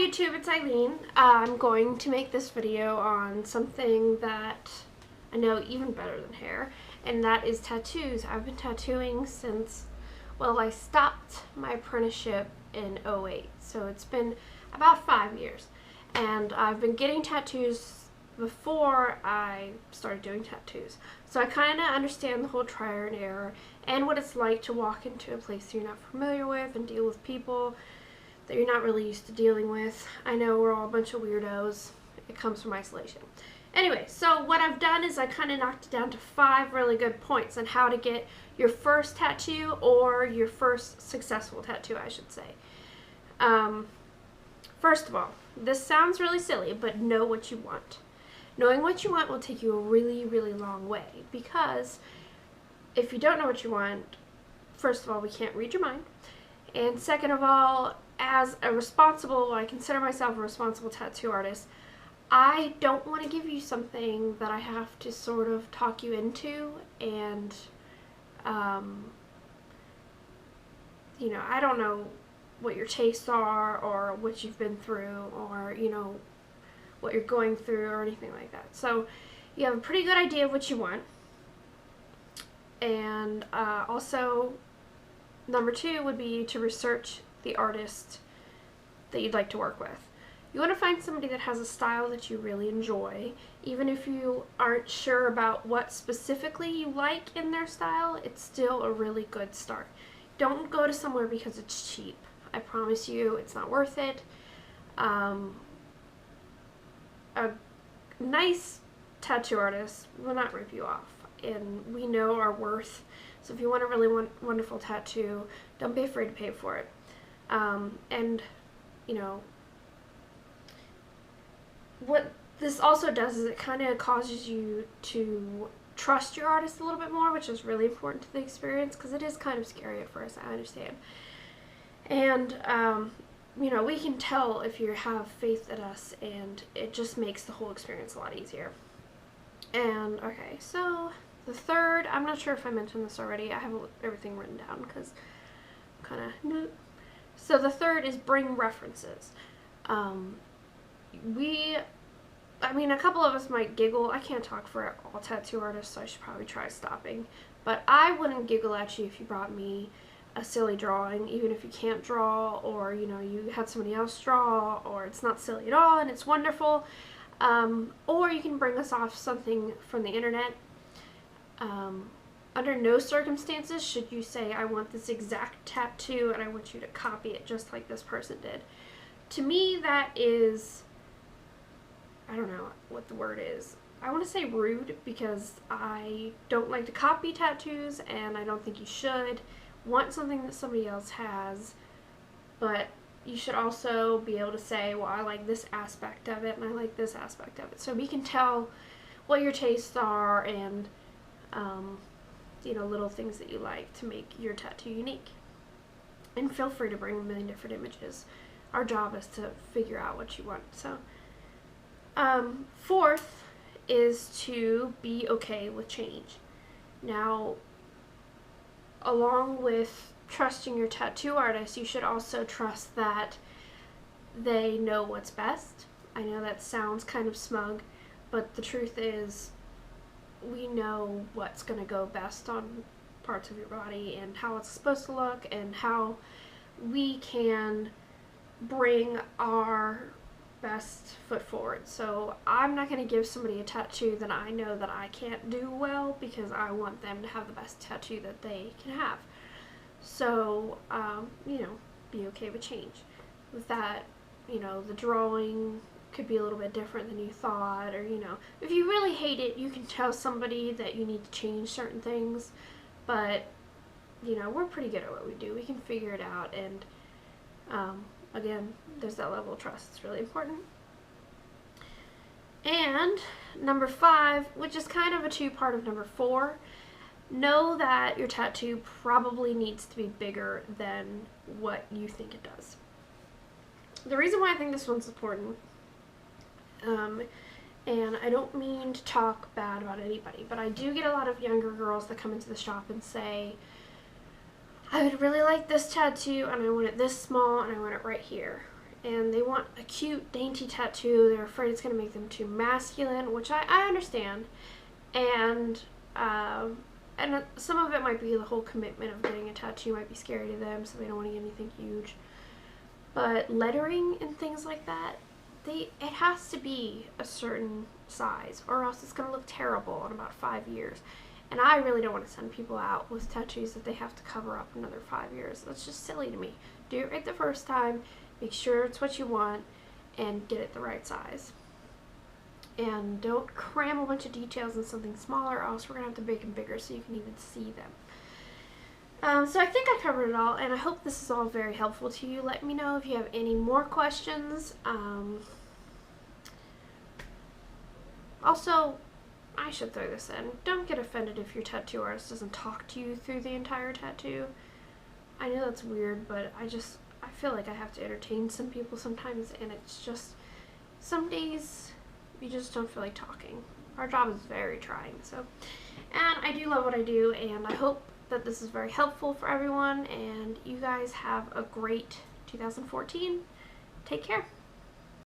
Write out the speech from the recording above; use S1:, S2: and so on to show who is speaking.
S1: YouTube, it's Eileen. I'm going to make this video on something that I know even better than hair, and that is tattoos. I've been tattooing since, well, I stopped my apprenticeship in '08, so it's been about 5 years. And I've been getting tattoos before I started doing tattoos. So I kind of understand the whole trial and error and what it's like to walk into a place you're not familiar with and deal with people that you're not really used to dealing with. I know we're all a bunch of weirdos. It comes from isolation. Anyway, so what I've done is I kind of knocked it down to 5 really good points on how to get your first tattoo, or your first successful tattoo, I should say. First of all, this sounds really silly, but know what you want. Knowing what you want will take you a really, really long way, because if you don't know what you want, first of all, we can't read your mind. And second of all, as a responsible, I consider myself a responsible tattoo artist, I don't want to give you something that I have to sort of talk you into, and, you know, I don't know what your tastes are, or what you've been through, or, you know, what you're going through, or anything like that. So you have a pretty good idea of what you want. And also, number 2 would be to research the artist that you'd like to work with. You want to find somebody that has a style that you really enjoy. Even if you aren't sure about what specifically you like in their style, it's still a really good start. Don't go to somewhere because it's cheap. I promise you, it's not worth it. A nice tattoo artist will not rip you off, and we know our worth. So if you want a really wonderful tattoo, don't be afraid to pay for it. And, you know, what this also does is it kind of causes you to trust your artist a little bit more, which is really important to the experience, because it is kind of scary at first, I understand. And, you know, we can tell if you have faith in us, and it just makes the whole experience a lot easier. And, okay, so the third, I'm not sure if I mentioned this already. I have everything written down because I'm kind of new. So the third is bring references. I mean, a couple of us might giggle. I can't talk for all tattoo artists, so I should probably try stopping. But I wouldn't giggle at you if you brought me a silly drawing, even if you can't draw, or, you know, you had somebody else draw, or it's not silly at all and it's wonderful. Or you can bring us off something from the internet. Under no circumstances should you say, I want this exact tattoo and I want you to copy it just like this person did. To me, that is, I don't know what the word is. I want to say rude, because I don't like to copy tattoos, and I don't think you should. Want something that somebody else has, but you should also be able to say, well, I like this aspect of it and I like this aspect of it, so we can tell what your tastes are, and you know, little things that you like to make your tattoo unique. And feel free to bring a million different images. Our job is to figure out what you want. So fourth is to be okay with change. Now, along with trusting your tattoo artist, you should also trust that they know what's best. I know that sounds kind of smug, but the truth is, we know what's going to go best on parts of your body, and how it's supposed to look, and how we can bring our best foot forward. So I'm not going to give somebody a tattoo that I know that I can't do well, because I want them to have the best tattoo that they can have. So, you know, be okay with change. With that, you know, the drawing could be a little bit different than you thought, or, you know, if you really hate it, you can tell somebody that you need to change certain things, but, you know, we're pretty good at what we do. We can figure it out, and, again, there's that level of trust. It's really important. And number 5, which is kind of a two-part of number 4, know that your tattoo probably needs to be bigger than what you think it does. The reason why I think this one's important, and I don't mean to talk bad about anybody, but I do get a lot of younger girls that come into the shop and say, I would really like this tattoo, and I want it this small, and I want it right here. and they want a cute, dainty tattoo. They're afraid it's going to make them too masculine, which I understand. And some of it might be the whole commitment of getting a tattoo might be scary to them, so they don't want to get anything huge. But lettering and things like that, it has to be a certain size, or else it's going to look terrible in about 5 years. And I really don't want to send people out with tattoos that they have to cover up another 5 years. That's just silly to me. Do it right the first time, make sure it's what you want, and get it the right size. And don't cram a bunch of details in something smaller, or else we're going to have to make them bigger so you can even see them. So I think I covered it all, and I hope this is all very helpful to you. Let me know if you have any more questions. Also, I should throw this in. Don't get offended if your tattoo artist doesn't talk to you through the entire tattoo. I know that's weird, but I feel like I have to entertain some people sometimes, and it's just, some days you just don't feel like talking. Our job is very trying, so. And I do love what I do, and I hope that this is very helpful for everyone, and you guys have a great 2014. Take care.